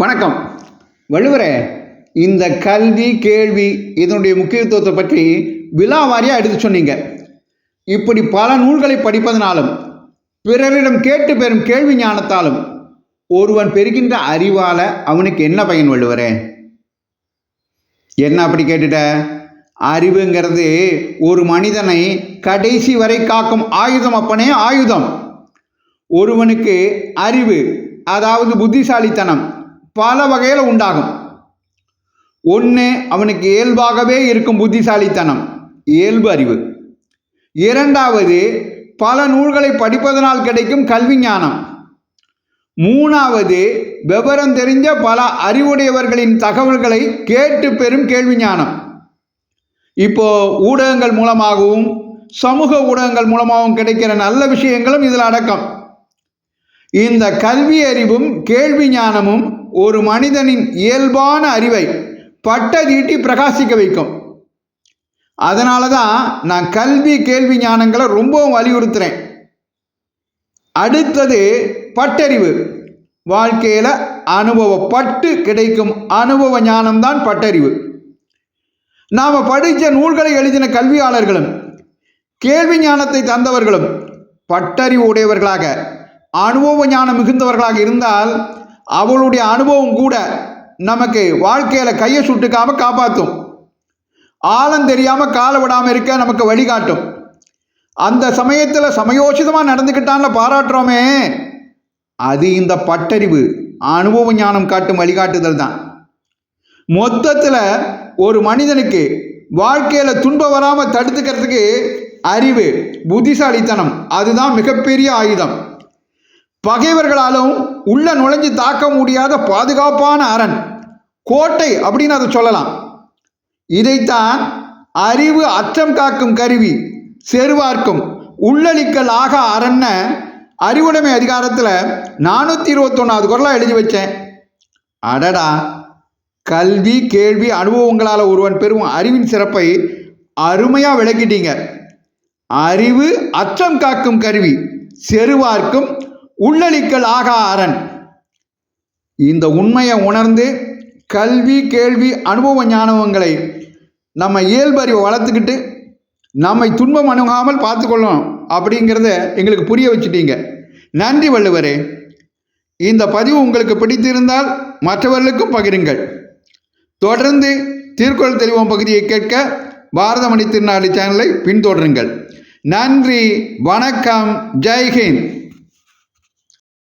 வணக்கம் வள்ளுவரே. இந்த கல்வி கேள்வி இதனுடைய முக்கியத்துவத்தை பற்றி விலாவாரியாக எடுத்து சொன்னீங்க. இப்படி பல நூல்களை படிப்பதனாலும் பிறரிடம் கேட்டு பெறும் கேள்வி ஞானத்தாலும் ஒருவன் பெறுகின்ற அறிவால அவனுக்கு என்ன பயன் வள்ளுவரே? என்ன அப்படி கேட்டுட்ட? அறிவுங்கிறது ஒரு மனிதனை கடைசி வரை காக்கும் ஆயுதம். அப்பனே ஆயுதம். ஒருவனுக்கு அறிவு, அதாவது புத்திசாலித்தனம் பல வகையில் உண்டாகும். ஒன்று, அவனுக்கு இயல்பாகவே இருக்கும் புத்திசாலித்தனம், இயல்பு அறிவு. இரண்டாவது, பல நூல்களை படிப்பதனால் கிடைக்கும் கல்வி ஞானம். மூணாவது, விவரம் தெரிஞ்ச பல அறிவுடையவர்களின் தகவல்களை கேட்டு பெறும் கேள்வி ஞானம். இப்போ ஊடகங்கள் மூலமாகவும் சமூக ஊடகங்கள் மூலமாகவும் கிடைக்கிற நல்ல விஷயங்களும் இதில் அடக்கம். இந்த கல்வி அறிவும் கேள்வி ஞானமும் ஒரு மனிதனின் இயல்பான அறிவை பட்டதீட்டி பிரகாசிக்க வைக்கும். அதனால தான் நான் கல்வி கேள்வி ஞானங்களை ரொம்பவும் வலியுறுத்துகிறேன். அடுத்தது பட்டறிவு. வாழ்க்கையில் அனுபவப்பட்டு கிடைக்கும் அனுபவ ஞானம்தான் பட்டறிவு. நாம் படித்த நூல்களை எழுதின கல்வியாளர்களும் கேள்வி ஞானத்தை தந்தவர்களும் பட்டறிவு உடையவர்களாக அனுபவ ஞானம் மிகுந்தவர்களாக இருந்தால் அவளுடைய அனுபவம் கூட நமக்கு வாழ்க்கையில் கையை சுட்டுக்காமல் காப்பாற்றும். ஆழம் தெரியாமல் காலை விடாமல் இருக்க நமக்கு வழிகாட்டும். அந்த சமயத்தில் சமயோசிதமாக நடந்துக்கிட்டான்ல பாராட்டுறோமே, அது இந்த பட்டறிவு அனுபவ ஞானம் காட்டும் வழிகாட்டுதல் தான். மொத்தத்தில் ஒரு மனிதனுக்கு வாழ்க்கையில் துன்பம் வராமல் தடுத்துக்கிறதுக்கு அறிவு, புத்திசாலித்தனம் அதுதான் மிகப்பெரிய ஆயுதம். பகைவர்களாலும் உள்ள நுழைஞ்சு தாக்க முடியாத பாதுகாப்பான அரண், கோட்டை அப்படின்னு அதை சொல்லலாம். இதைத்தான் அறிவு அச்சம் காக்கும் கருவி, செருவார்க்கும் உள்ளளிக்கல் ஆக அரண்ன அறிவுடைமை அதிகாரத்தில் 421வது குறளாக எழுதி வச்சேன். அடடா, கல்வி கேள்வி அனுபவங்களால் ஒருவன் பெறும் அறிவின் சிறப்பை அருமையாக விளக்கிட்டீங்க. அறிவு அச்சம் காக்கும் கருவி, செருவார்க்கும் உள்ளளிக்கல் ஆகா அரண். இந்த உண்மையை உணர்ந்து கல்வி கேள்வி அனுபவ ஞானங்களை நம்ம இயல்பறிவை வளர்த்துக்கிட்டு நம்மை துன்பம் அணுகாமல் பார்த்துக்கொள்ளணும் அப்படிங்கிறத எங்களுக்கு புரிய வச்சுட்டீங்க. நன்றி வள்ளுவரே. இந்த பதிவு உங்களுக்கு பிடித்திருந்தால் மற்றவர்களுக்கும் பகிருங்கள். தொடர்ந்து திருக்குறள் தெளிவோம் பகுதியை கேட்க பாரதமணி திருநாடு சேனலை பின்தொடருங்கள். நன்றி, வணக்கம், ஜெய்ஹிந்த்.